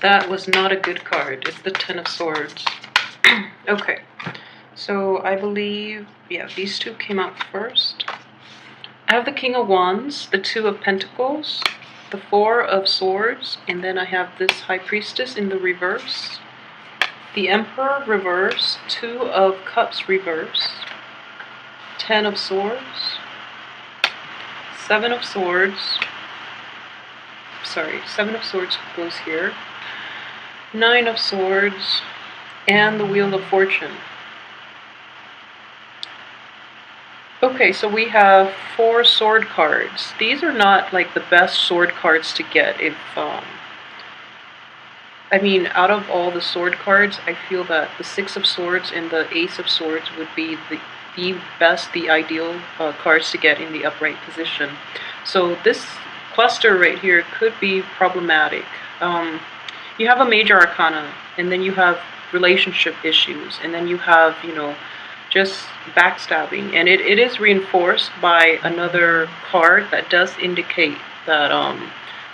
That was not a good card. It's the Ten of Swords. Okay, so I believe, yeah, these two came out first. I have the King of Wands, the Two of Pentacles, the Four of Swords, and then I have this High Priestess in the reverse, the Emperor reverse, Two of Cups reverse, Ten of Swords, Seven of Swords, sorry, Seven of Swords goes here, Nine of Swords, and the Wheel of Fortune. Okay, so we have 4 sword cards. These are not like the best sword cards to get. If I mean, out of all the sword cards, I feel that the Six of Swords and the Ace of Swords would be the best, the ideal cards to get in the upright position. So this cluster right here could be problematic. You have a major arcana, and then you have relationship issues, and then you have, you know, just backstabbing, and it is reinforced by another card that does indicate that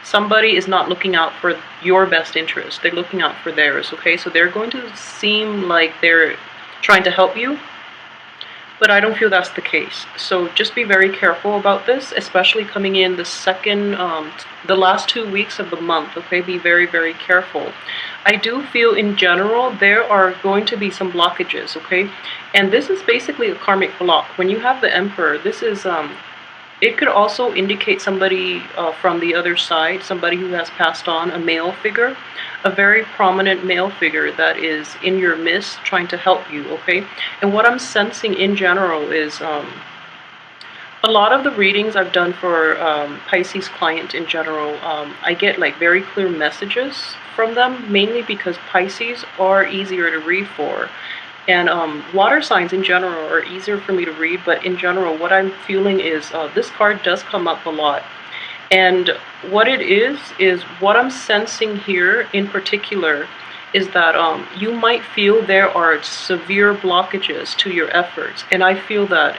somebody is not looking out for your best interest. They're looking out for theirs. Okay, so they're going to seem like they're trying to help you, but I don't feel that's the case. So just be very careful about this, especially coming in the the last 2 weeks of the month. Okay, be very, very careful. I do feel in general there are going to be some blockages. Okay, and this is basically a karmic block. When you have the Emperor, this is it could also indicate somebody from the other side, somebody who has passed on, a male figure, a very prominent male figure that is in your midst trying to help you, okay? And what I'm sensing in general is a lot of the readings I've done for Pisces clients in general, I get like very clear messages from them, mainly because Pisces are easier to read for. And water signs in general are easier for me to read, but in general, what I'm feeling is this card does come up a lot. And what it is what I'm sensing here in particular is that you might feel there are severe blockages to your efforts. And I feel that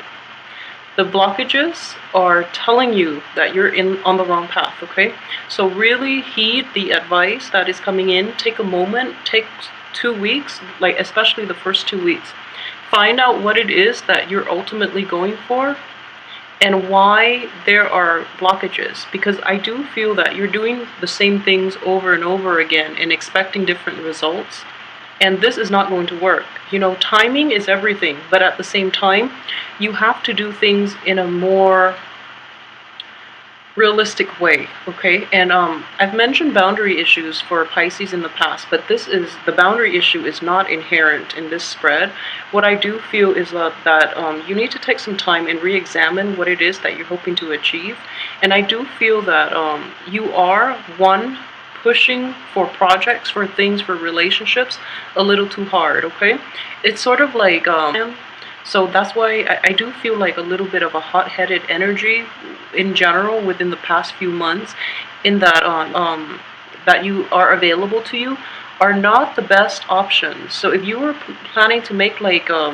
the blockages are telling you that you're on the wrong path, okay? So really heed the advice that is coming in. Take a moment, take 2 weeks, like especially the first 2 weeks. Find out what it is that you're ultimately going for and why there are blockages. Because I do feel that you're doing the same things over and over again and expecting different results. And this is not going to work. You know, timing is everything, but at the same time, you have to do things in a more realistic way, okay? And I've mentioned boundary issues for Pisces in the past, but the boundary issue is not inherent in this spread. What I do feel is that you need to take some time and re-examine what it is that you're hoping to achieve. And I do feel that you are, pushing for projects, for things, for relationships a little too hard, okay? It's sort of like so that's why I do feel like a little bit of a hot-headed energy in general within the past few months, in that that you are available to you are not the best options. So if you were planning to make like a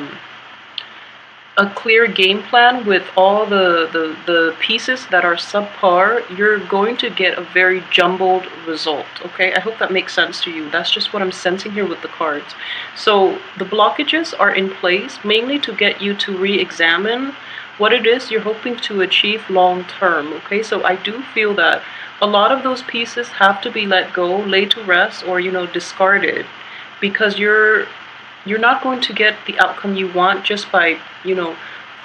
clear game plan with all the pieces that are subpar, you're going to get a very jumbled result, okay? I hope that makes sense to you. That's just what I'm sensing here with the cards. So the blockages are in place mainly to get you to re-examine what it is you're hoping to achieve long term, okay? So I do feel that a lot of those pieces have to be let go, laid to rest, or, you know, discarded, because you're not going to get the outcome you want just by, you know,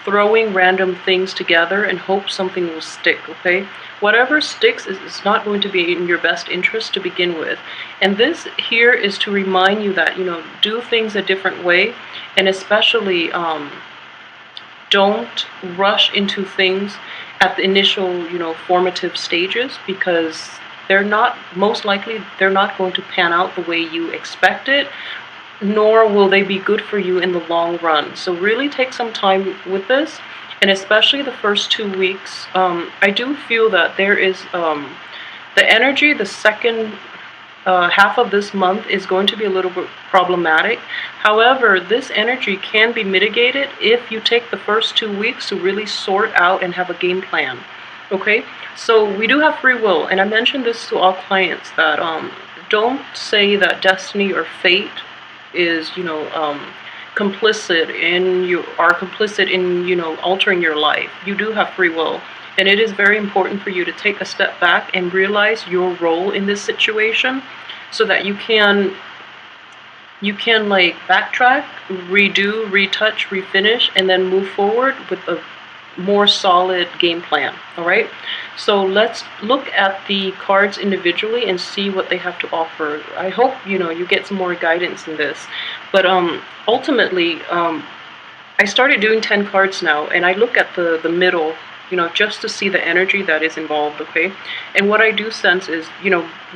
throwing random things together and hope something will stick, okay? Whatever sticks is not going to be in your best interest to begin with. And this here is to remind you that, you know, do things a different way, and especially don't rush into things at the initial, you know, formative stages, because most likely they're not going to pan out the way you expect it, nor will they be good for you in the long run. So really take some time with this, and especially the first 2 weeks. I do feel that there is the energy, the second half of this month is going to be a little bit problematic. However, this energy can be mitigated if you take the first 2 weeks to really sort out and have a game plan, okay? So we do have free will, and I mentioned this to all clients, that don't say that destiny or fate is, complicit in you are complicit in, altering your life. You do have free will. And it is very important for you to take a step back and realize your role in this situation so that you can like backtrack, redo, retouch, refinish, and then move forward with a more solid game plan. All right, so let's look at the cards individually and see what they have to offer. I hope you get some more guidance in this, but ultimately, I started doing 10 cards now, and I look at the middle, just to see the energy that is involved. Okay, and what I do sense is,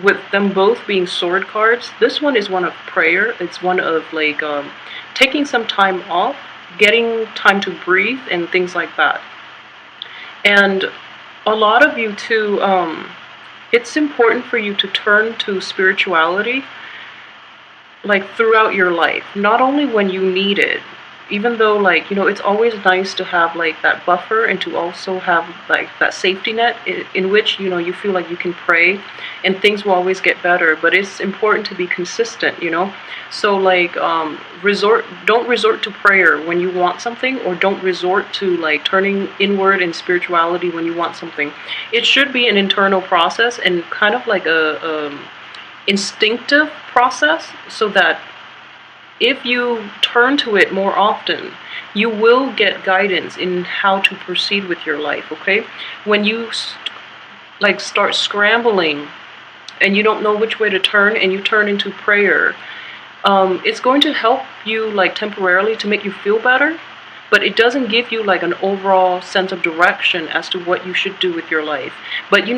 with them both being sword cards, this one is one of prayer. It's one of like taking some time off, getting time to breathe, and things like that. And a lot of you too, it's important for you to turn to spirituality like throughout your life, not only when you need it. Even though, like, it's always nice to have like that buffer and to also have like that safety net in which you feel like you can pray and things will always get better. But it's important to be consistent. So like, don't resort to prayer when you want something, or don't resort to like turning inward in spirituality when you want something. It should be an internal process and kind of like a instinctive process, so that if you turn to it more often, you will get guidance in how to proceed with your life. Okay, when you start scrambling and you don't know which way to turn, and you turn into prayer, it's going to help you like temporarily to make you feel better, but it doesn't give you like an overall sense of direction as to what you should do with your life. But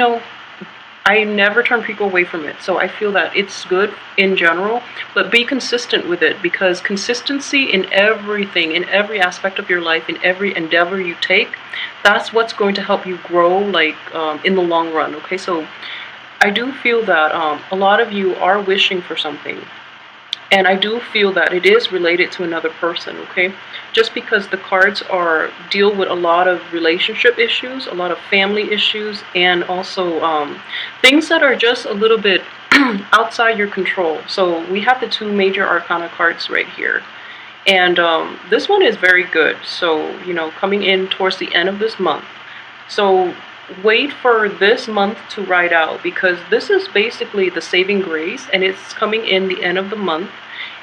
I never turn people away from it, so I feel that it's good in general, but be consistent with it, because consistency in everything, in every aspect of your life, in every endeavor you take, that's what's going to help you grow like in the long run. Okay, so I do feel that a lot of you are wishing for something. And I do feel that it is related to another person, okay? Just because the cards deal with a lot of relationship issues, a lot of family issues, and also things that are just a little bit outside your control. So we have the two major arcana cards right here. And this one is very good. So, coming in towards the end of this month. So wait for this month to ride out, because this is basically the saving grace, and it's coming in the end of the month,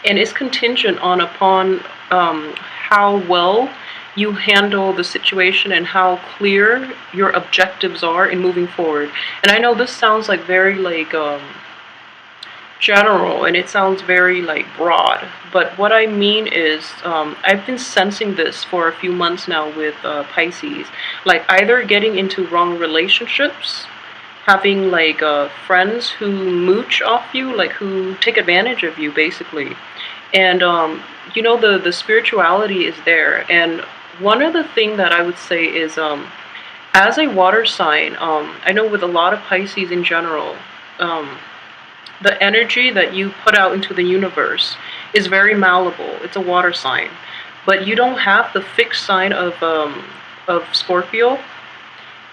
and it's contingent upon how well you handle the situation and how clear your objectives are in moving forward. And I know this sounds like very like general, and it sounds very like broad, but what I mean is I've been sensing this for a few months now with Pisces, like either getting into wrong relationships, having like friends who mooch off you, like who take advantage of you basically. And the spirituality is there. And one other thing that I would say is as a water sign, I know with a lot of Pisces in general, the energy that you put out into the universe is very malleable. It's a water sign, but you don't have the fixed sign of Scorpio,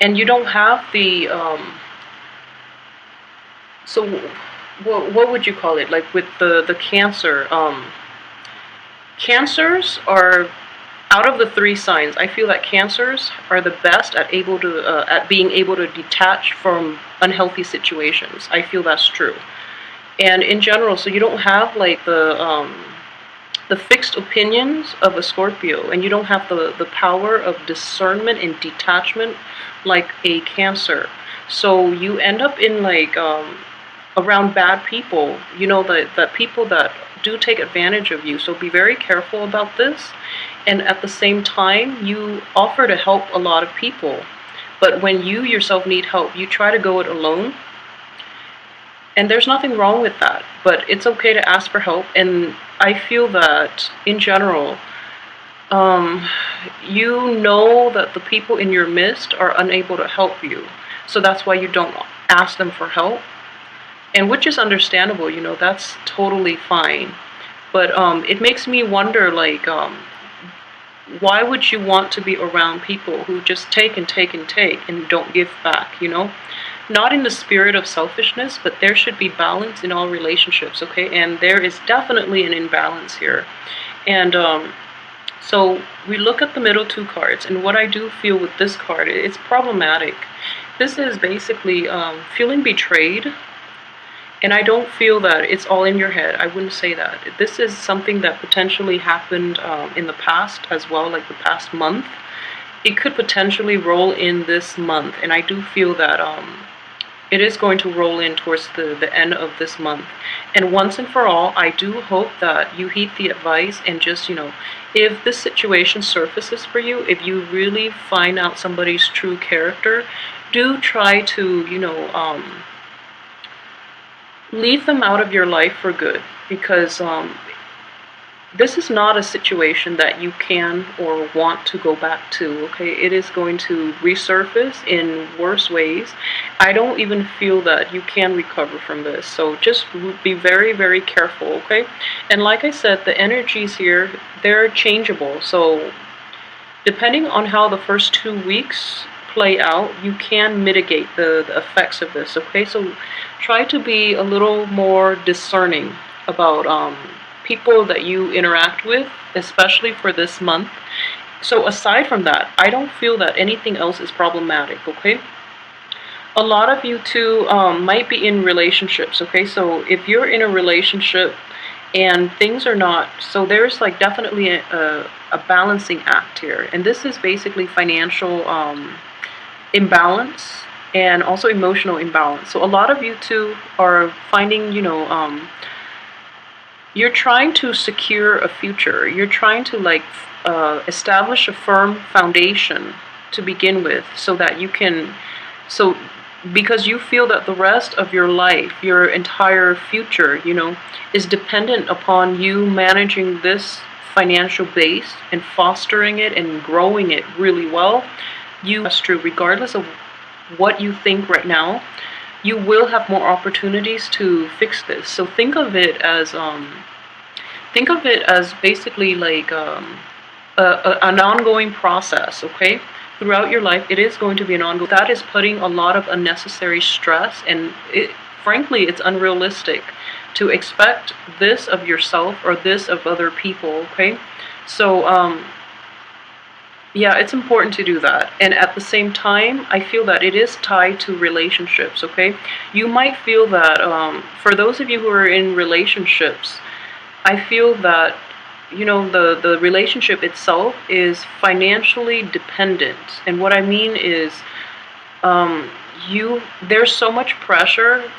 and you don't have the so what would you call it? Like with the Cancer, Cancers are, out of the three signs, I feel that Cancers are the best at being able to detach from unhealthy situations. I feel that's true. And in general, so you don't have like the fixed opinions of a Scorpio, and you don't have the power of discernment and detachment like a Cancer. So you end up in like around bad people, the people that do take advantage of you. So be very careful about this. And at the same time, you offer to help a lot of people, but when you yourself need help, you try to go it alone. And there's nothing wrong with that, but it's okay to ask for help. And I feel that in general, that the people in your midst are unable to help you. So that's why you don't ask them for help. And which is understandable, that's totally fine. But it makes me wonder, like, why would you want to be around people who just take and take and take and don't give back, not in the spirit of selfishness, but there should be balance in all relationships, okay? And there is definitely an imbalance here. And so we look at the middle two cards, and what I do feel with this card, it's problematic. This is basically feeling betrayed, and I don't feel that it's all in your head. I wouldn't say that. This is something that potentially happened in the past as well, like the past month. It could potentially roll in this month, and I do feel that it is going to roll in towards the end of this month. And once and for all, I do hope that you heed the advice and just, if this situation surfaces for you, if you really find out somebody's true character, do try to, leave them out of your life for good, because this is not a situation that you can or want to go back to, okay? It is going to resurface in worse ways. I don't even feel that you can recover from this, so just be very, very careful, okay? And like I said, the energies here, they're changeable, so depending on how the first 2 weeks play out, you can mitigate the effects of this, okay? So try to be a little more discerning about people that you interact with, especially for this month. So aside from that, I don't feel that anything else is problematic, okay? A lot of you too might be in relationships, okay? So if you're in a relationship and things are not, so there's like definitely a balancing act here. And this is basically financial imbalance and also emotional imbalance. So a lot of you too are finding, you're trying to secure a future. You're trying to establish a firm foundation to begin with, so that you can, because you feel that the rest of your life, your entire future, is dependent upon you managing this financial base and fostering it and growing it really well. That's true, regardless of what you think right now, you will have more opportunities to fix this. So think of it as basically like an ongoing process, okay? Throughout your life, it is going to be an ongoing. That is putting a lot of unnecessary stress, and frankly, it's unrealistic to expect this of yourself or this of other people, okay? So yeah, it's important to do that. And at the same time, I feel that it is tied to relationships, okay? You might feel that for those of you who are in relationships, I feel that, the relationship itself is financially dependent. And what I mean is there's so much pressure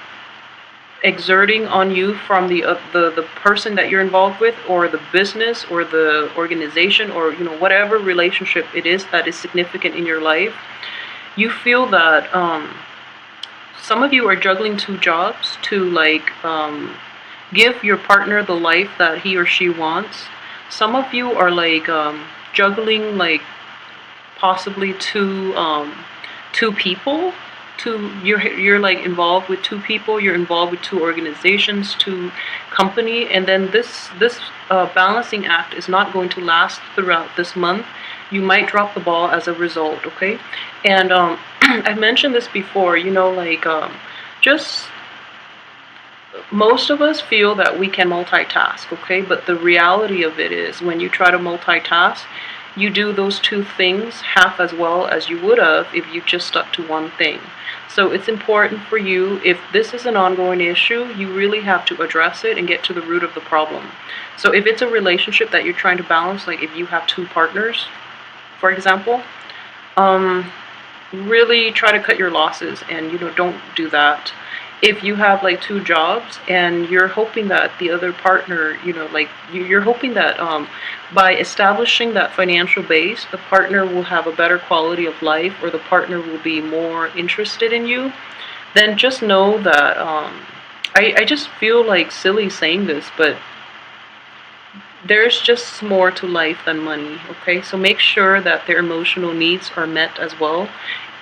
exerting on you from the person that you're involved with, or the business, or the organization, or whatever relationship it is that is significant in your life. You feel that some of you are juggling 2 jobs to give your partner the life that he or she wants. Some of you are juggling possibly two people. You're involved with 2 people, you're involved with 2 organizations, 2 company, and then this balancing act is not going to last throughout this month. You might drop the ball as a result, okay? And I've mentioned this before, just most of us feel that we can multitask, okay? But the reality of it is, when you try to multitask, you do those 2 things half as well as you would have if you just stuck to one thing. So it's important for you, if this is an ongoing issue, you really have to address it and get to the root of the problem. So if it's a relationship that you're trying to balance, like if you have 2 partners, for example, really try to cut your losses, and don't do that. If you have 2 jobs and you're hoping that the other partner, you're hoping that by establishing that financial base, the partner will have a better quality of life, or the partner will be more interested in you, then just know that I just feel silly saying this, but there's just more to life than money, okay? So make sure that their emotional needs are met as well,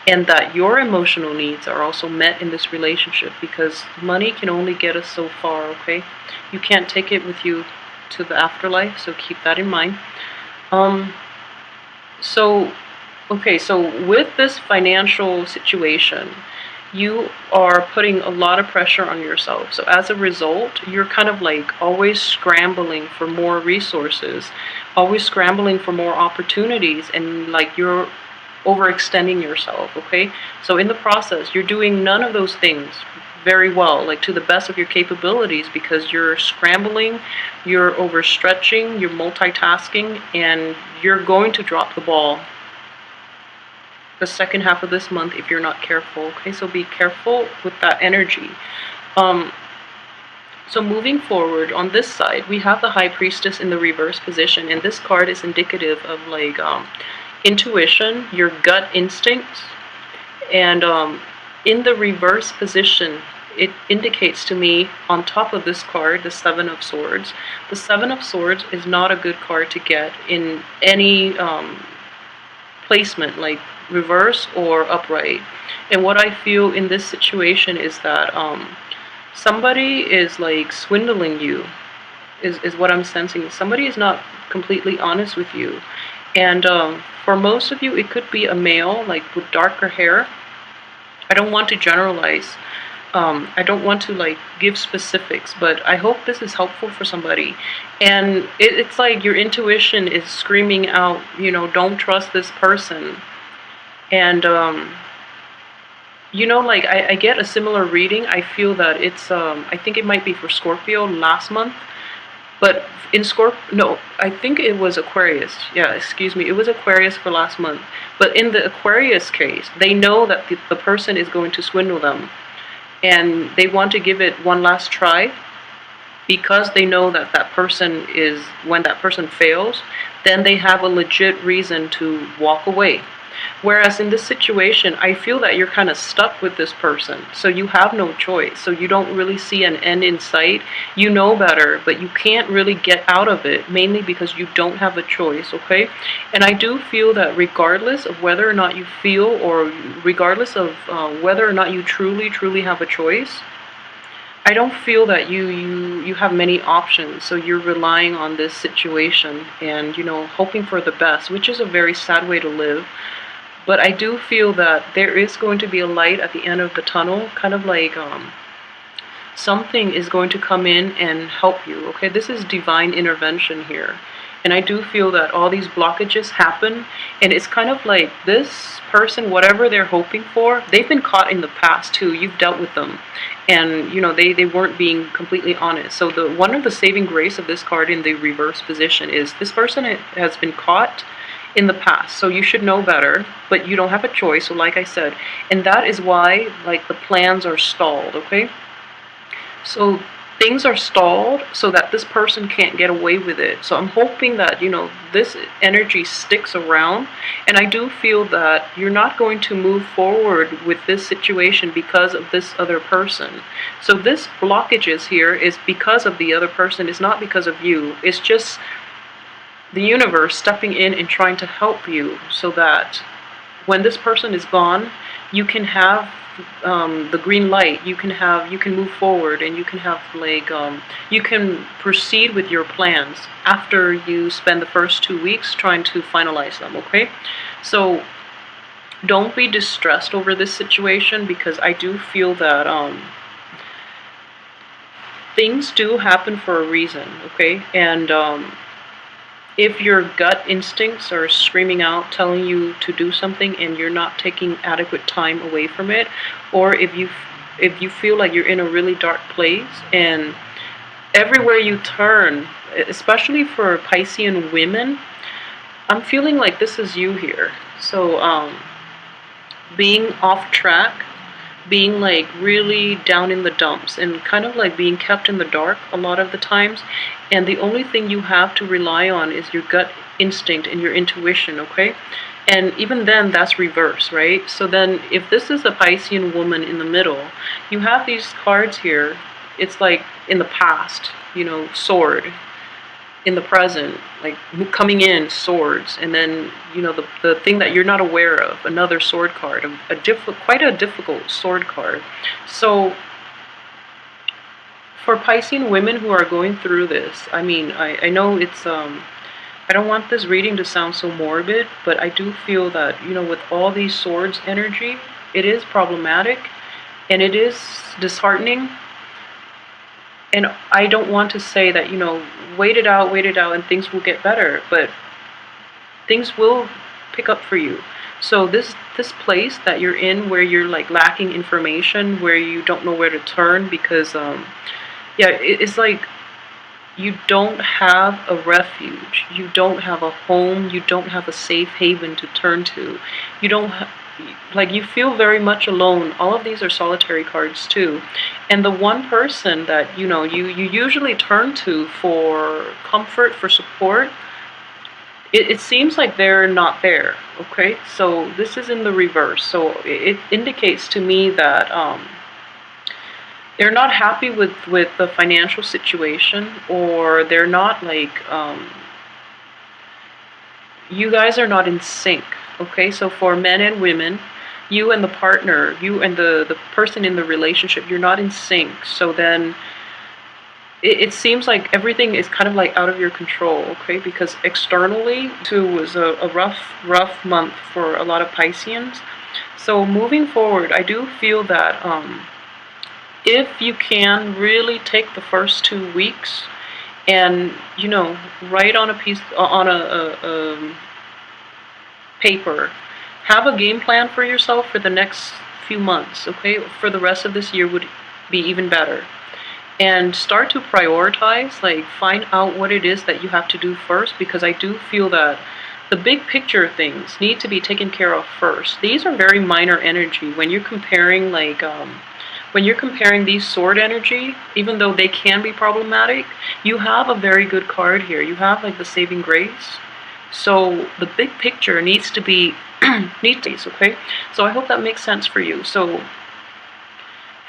and that your emotional needs are also met in this relationship, because money can only get us so far, okay? You can't take it with you to the afterlife, so keep that in mind. So with this financial situation, you are putting a lot of pressure on yourself. So as a result, you're kind of like always scrambling for more resources, always scrambling for more opportunities, and like you're overextending yourself, okay? So in the process, you're doing none of those things very well, like to the best of your capabilities, because you're scrambling, you're overstretching, you're multitasking, and you're going to drop the ball the second half of this month if you're not careful, okay? So be careful with that energy. Um, so moving forward, on this side, we have the High Priestess in the reverse position, and this card is indicative of like intuition, your gut instincts, and in the reverse position, it indicates to me on top of this card, the Seven of Swords. The Seven of Swords is not a good card to get in any placement, like reverse or upright. And what I feel in this situation is that somebody is like swindling you, is what I'm sensing. Somebody is not completely honest with you. And for most of you, it could be a male, like with darker hair. I don't want to generalize. I don't want to like give specifics, but I hope this is helpful for somebody. And it's like your intuition is screaming out, you know, don't trust this person. And you know, like I get a similar reading. I feel that it's I think it might be for Scorpio last month, but in no, I think it was Aquarius. Yeah, excuse me, it was Aquarius for last month. But in the Aquarius case, they know that the person is going to swindle them, and they want to give it one last try, because they know that that person is, when that person fails, then they have a legit reason to walk away. Whereas in this situation, I feel that you're kind of stuck with this person, so you have no choice. So you don't really see an end in sight. You know better, but you can't really get out of it, mainly because you don't have a choice, okay? And I do feel that regardless of whether or not you feel, or regardless of whether or not you truly have a choice, I don't feel that you have many options. So you're relying on this situation and, you know, hoping for the best, which is a very sad way to live. But I do feel that there is going to be a light at the end of the tunnel, kind of like something is going to come in and help you, okay? This is divine intervention here. And I do feel that all these blockages happen, and it's kind of like this person, whatever they're hoping for, they've been caught in the past too. You've dealt with them. And, you know, they weren't being completely honest. So one of the saving grace of this card in the reverse position is this person has been caught in the past, so you should know better, but you don't have a choice, so like I said, and that is why like the plans are stalled, okay? So things are stalled so that this person can't get away with it. So I'm hoping that, you know, this energy sticks around, and I do feel that you're not going to move forward with this situation because of this other person. So this blockages here is because of the other person, it's not because of you. It's just the universe stepping in and trying to help you, so that when this person is gone, you can have the green light. You can move forward, and you can have like you can proceed with your plans after you spend the first 2 weeks trying to finalize them, okay? So don't be distressed over this situation, because I do feel that things do happen for a reason, okay? And if your gut instincts are screaming out, telling you to do something, and you're not taking adequate time away from it, or if you feel like you're in a really dark place, and everywhere you turn, especially for Piscean women, I'm feeling like this is you here. So being off track, being like really down in the dumps, and kind of like being kept in the dark a lot of the times, and the only thing you have to rely on is your gut instinct and your intuition, okay? And even then, that's reverse, right? So then if this is a Piscean woman in the middle, you have these cards here. It's like in the past, you know, sword. In the present, like coming in, swords, and then, you know, the thing that you're not aware of, another sword card, quite a difficult sword card. So for Piscean women who are going through this, I mean, I know it's I don't want this reading to sound so morbid, but I do feel that, you know, with all these swords energy, it is problematic. and it is disheartening. And I don't want to say that, wait it out, and things will get better, but things will pick up for you. So this place that you're in, where you're like lacking information, where you don't know where to turn, because yeah, it's like you don't have a refuge, you don't have a home, you don't have a safe haven to turn to. You don't like, you feel very much alone. All of these are solitary cards too. And the one person that you usually turn to for comfort, for support, it seems like they're not there. Okay, so this is in the reverse. So it indicates to me that they're not happy with the financial situation, or they're not like, you guys are not in sync. Okay, so for men and women, you and the partner, you and the person in the relationship, you're not in sync. So then it seems like everything is kind of like out of your control. Okay, because externally too was a rough month for a lot of Pisceans. So moving forward, I do feel that if you can really take the first 2 weeks and write on a piece, on a paper, have a game plan for yourself for the next few months. Okay, for the rest of this year would be even better. And start to prioritize, like find out what it is that you have to do first, because I do feel that the big picture things need to be taken care of first. These are very minor energy when you're comparing, like when you're comparing these sword energy, even though they can be problematic, you have a very good card here. You have like the saving grace. So the big picture needs to be okay? So I hope that makes sense for you. So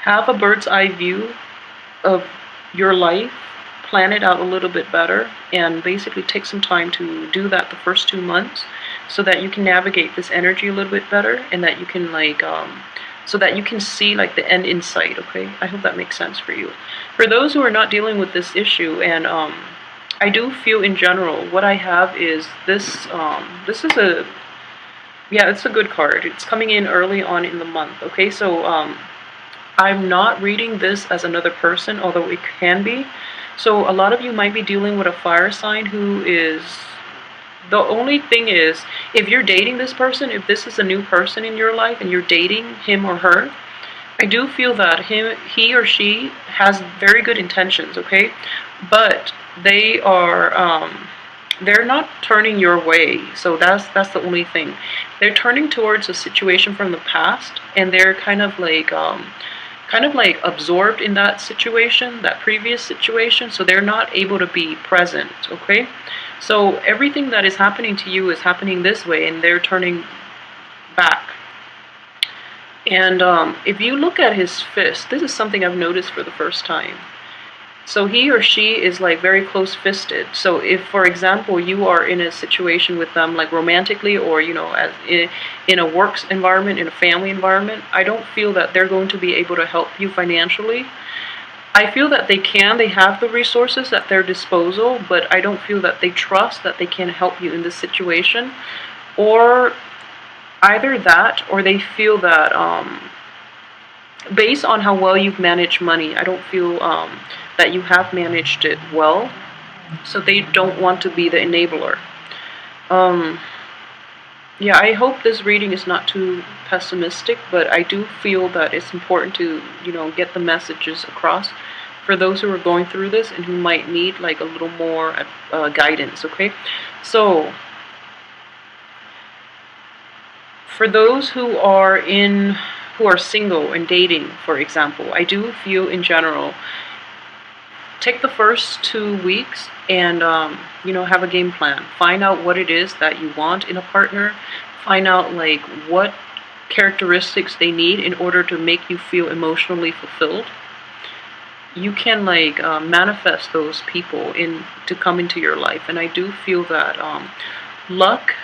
have a bird's eye view of your life, plan it out a little bit better, and basically take some time to do that the first 2 months, so that you can navigate this energy a little bit better, and that you can like so that you can see like the end in sight. Okay, I hope that makes sense for you. For those who are not dealing with this issue, and I do feel in general what I have is this. This is a, yeah, it's a good card. It's coming in early on in the month. Okay, so I'm not reading this as another person, although it can be. So a lot of you might be dealing with a fire sign who is, the only thing is, if you're dating this person, if this is a new person in your life and you're dating him or her, I do feel that he or she has very good intentions, okay? But they are, they're not turning your way. So that's the only thing. They're turning towards a situation from the past, and they're kind of like absorbed in that situation, that previous situation, so they're not able to be present. Okay, so everything that is happening to you is happening this way, and they're turning back. And if you look at his fist, this is something I've noticed for the first time. So he or she is like very close-fisted. So if, for example, you are in a situation with them, like romantically, or as in a work environment, in a family environment, I don't feel that they're going to be able to help you financially. I feel that they have the resources at their disposal, but I don't feel that they trust that they can help you in this situation. Or either that, or they feel that based on how well you've managed money, I don't feel that you have managed it well, so they don't want to be the enabler. Yeah, I hope this reading is not too pessimistic, but I do feel that it's important to, get the messages across for those who are going through this and who might need like a little more guidance. Okay, so for those who are single and dating, for example, I do feel in general, take the first 2 weeks and have a game plan. Find out what it is that you want in a partner. Find out like what characteristics they need in order to make you feel emotionally fulfilled. You can like manifest those people to come into your life. And I do feel that luck,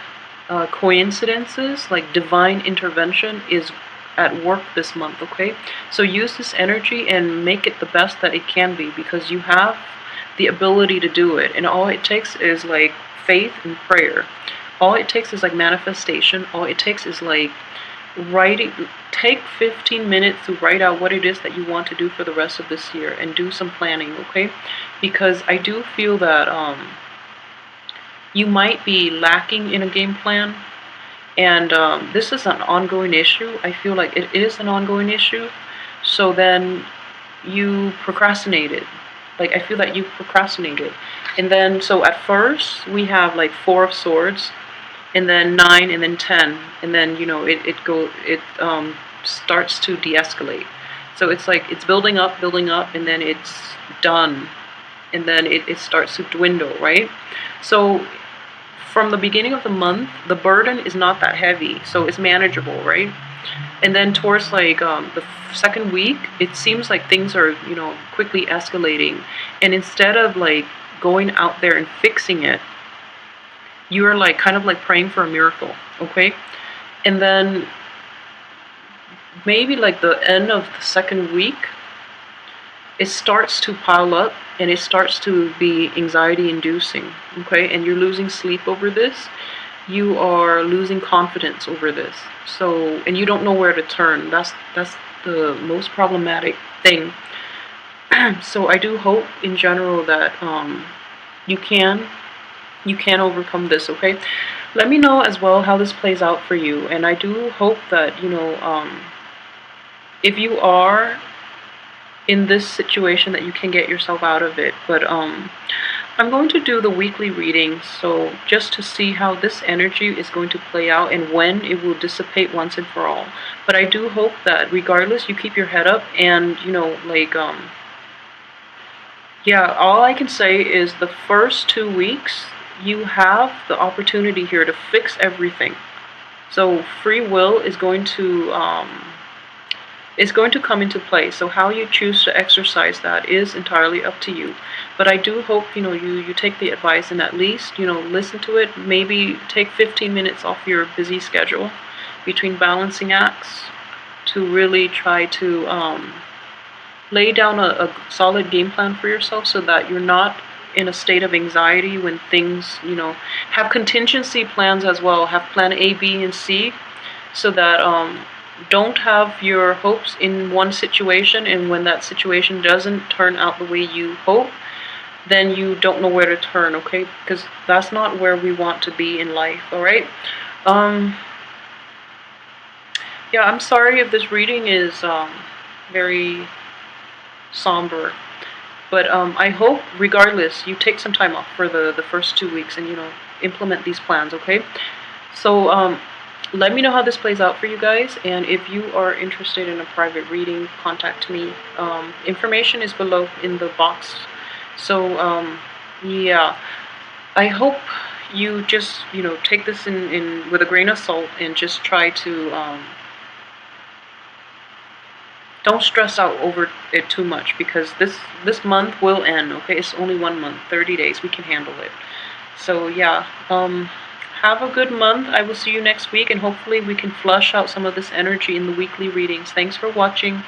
coincidences, like divine intervention is at work this month. Okay, so use this energy and make it the best that it can be, because you have the ability to do it, and all it takes is like faith and prayer. All it takes is like manifestation. All it takes is like writing, take 15 minutes to write out what it is that you want to do for the rest of this year and do some planning, okay? Because I do feel that you might be lacking in a game plan, and this is an ongoing issue. I feel like it is an ongoing issue. So then you procrastinated. Like, I feel that you procrastinated. And then, so at first, we have like Four of Swords, and then 9, and then 10. And then, it starts to de-escalate. So it's like, it's building up, and then it's done. And then it starts to dwindle, right? So from the beginning of the month, the burden is not that heavy, so it's manageable, right? And then towards like the second week, it seems like things are, quickly escalating. And instead of like going out there and fixing it, you're like kind of like praying for a miracle, okay? And then maybe like the end of the second week, it starts to pile up and it starts to be anxiety inducing, okay? And you're losing sleep over this. You are losing confidence over this. So, and you don't know where to turn. That's the most problematic thing. So I do hope in general that you can overcome this, okay? Let me know as well how this plays out for you. And I do hope that, if you are in this situation, that you can get yourself out of it. But I'm going to do the weekly readings, so just to see how this energy is going to play out and when it will dissipate once and for all. But I do hope that regardless, you keep your head up, and yeah, all I can say is the first 2 weeks you have the opportunity here to fix everything. So free will is going to come into play. So how you choose to exercise that is entirely up to you. But I do hope, you take the advice and at least, listen to it. Maybe take 15 minutes off your busy schedule between balancing acts to really try to lay down a solid game plan for yourself, so that you're not in a state of anxiety when things, have contingency plans as well. Have plan A, B, and C, so that don't have your hopes in one situation, and when that situation doesn't turn out the way you hope, then you don't know where to turn, okay? Because that's not where we want to be in life, alright? Yeah, I'm sorry if this reading is very somber, but I hope, regardless, you take some time off for the first 2 weeks and, implement these plans, okay? So, let me know how this plays out for you guys, and if you are interested in a private reading, contact me. Information is below in the box. So, yeah, I hope you just, take this in with a grain of salt, and just try to, don't stress out over it too much, because this month will end, okay? It's only 1 month, 30 days, we can handle it. So, yeah, have a good month. I will see you next week, and hopefully we can flush out some of this energy in the weekly readings. Thanks for watching.